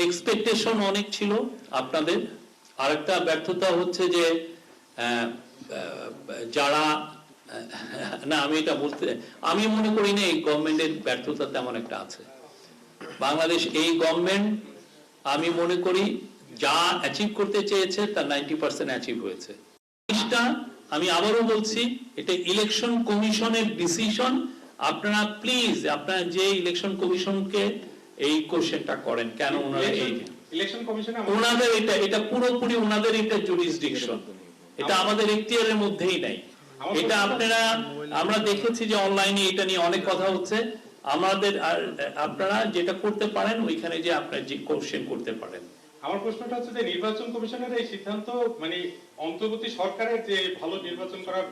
Expectation অনেক ছিল আপনাদের। আরেকটা ব্যর্থতা হচ্ছে যে যারা না, আমি এটা বলতে, আমি মনে করি না এই গভর্নমেন্টের ব্যর্থতা তেমন একটা আছে। বাংলাদেশ এই গভর্নমেন্ট, আমি মনে করি যা অ্যাচিভ করতে চেয়েছে তার 90% অ্যাচিভ হয়েছে। আমি আবারও বলছি, এটা ইলেকশন কমিশনের ডিসিশন। আপনারা প্লিজ, আপনারা যে ইলেকশন কমিশনকে এই কোশ্চেনটা করেন, কেন ওনারা এই ইলেকশন কমিশনে ওনাদের এটা পুরোপুরি ওনাদের এটা জুরিসডিকশন, এটা আমাদের এখতিয়ারের মধ্যেই নাই। এটা আপনারা, আমরা দেখেছি যে অনলাইনে এটা নিয়ে অনেক কথা হচ্ছে। আমাদের আপনারা যেটা করতে পারেন ওইখানে যে আপনারা যে কোশ্চেন করতে পারেন। আমার প্রশ্নটা হচ্ছে যে নির্বাচন কমিশনের এই সিদ্ধান্ত মানে অন্তর্বর্তী সরকারের যে ভালো নির্বাচন করার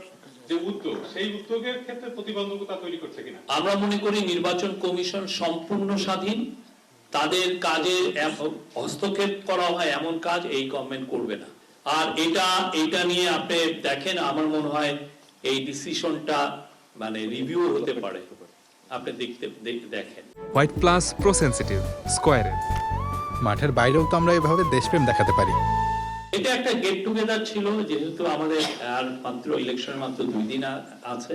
যে উদ্যোগ, সেই উদ্যোগের ক্ষেত্রে প্রতিবন্ধকতা তৈরি করছে কিনা? আমরা মনে করি নির্বাচন কমিশন সম্পূর্ণ স্বাধীন, তাদের কাজে হস্তক্ষেপ করা হয় এমন কাজ এই গভর্নমেন্ট করবে না। আর এটা নিয়ে আপনি দেখেন, আমার মনে হয় এই ডিসিশনটা মানে রিভিউ হতে পারে, আপনি দেখেন। হোয়াইট প্লাস প্রো সেনসিটিভ স্কয়ারে মাঠের বাইরেও তো আমরা এভাবে দেশপ্রেম দেখাতে পারি। এটা একটা গেট টুগেদার ছিল, যেহেতু আমাদের আর মাত্র ইলেকশন মাত্র 2 দিন আছে,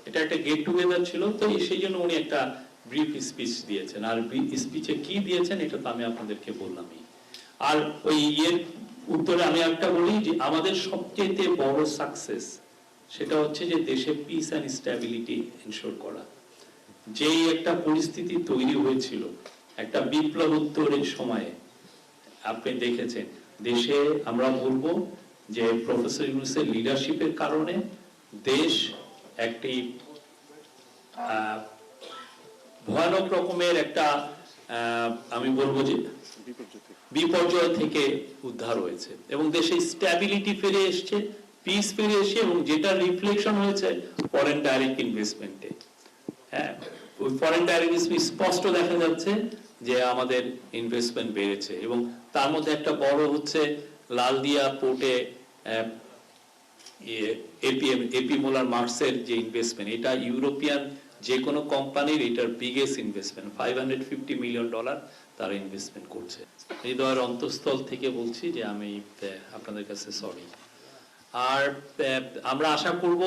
এটা একটা গেট টুগেদার ছিল, তো সেই জন্য উনি একটা ব্রিফ স্পিচ দিয়েছেন। আর স্পিচে কি দিয়েছেন এটা তো আমি আপনাদেরকে বললামই। আর ওই উত্তরে আমি একটা বলি যে আমাদের সবচেয়ে বড় সাকসেস সেটা হচ্ছে যে দেশে পিস অ্যান্ড স্ট্যাবিলিটি এনশোর করা। যেই একটা পরিস্থিতি তৈরি হয়েছিল একটা বিপ্লবোত্তরের সময়ে, আপনি দেখেছেন দেশে, আমরা বলবো যে প্রফেসর ইউনূসের লিডারশিপের কারণে দেশ একটি ভয়ানক রকমের একটা আমি বলবো যে বিপর্যয় থেকে উদ্ধার হয়েছে এবং দেশে স্ট্যাবিলিটি ফিরে এসছে, পিস ফিরে এসছে, এবং যেটা রিফ্লেকশন হয়েছে ফরেন ডাইরেক্ট ইনভেস্টমেন্টে। হ্যাঁ, ওই ফরেন ডাইরেক্ট ইনভেস্টমেন্ট স্পষ্ট দেখা যাচ্ছে যে আমাদের ইনভেস্টমেন্ট বেড়েছে, এবং তার মধ্যে একটা বড় হচ্ছে লালদিয়া পোর্টে এপি মোলার মার্কসের যে ইনভেস্টমেন্ট, এটা ইউরোপিয়ান যে কোনো কোম্পানির এটার বিগেস্ট ইনভেস্টমেন্ট, $550 মিলিয়ন তারা ইনভেস্টমেন্ট করছে। হৃদয়ের অন্তঃস্থল থেকে বলছি যে আমি আপনাদের কাছে সরি। আর আমরা আশা করব,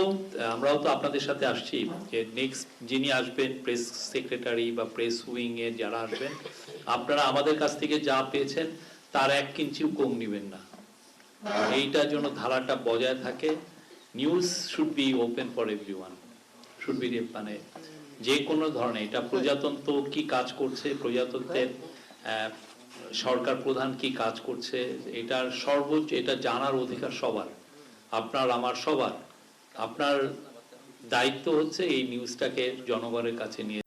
আমরাও তো আপনাদের সাথে আসছি, যে নেক্সট যিনি আসবেন প্রেস সেক্রেটারি বা প্রেস উইং এ যারা আসবেন, আপনারা আমাদের কাছ থেকে যা পেয়েছেন তার 1 ইঞ্চিও কম নেবেন না। এইটার জন্য ধারাটা বজায় থাকে। News should be open for everyone, should be মানে যে কোনো ধরনের, এটা প্রজাতন্ত্র কি কাজ করছে, প্রজাতন্ত্রের সরকার প্রধান কি কাজ করছে, এটার সর্বোচ্চ এটা জানার অধিকার সবার, আপনার আমার সবার। আপনার দায়িত্ব হচ্ছে এই নিউজটাকে জনগণের কাছে নিয়ে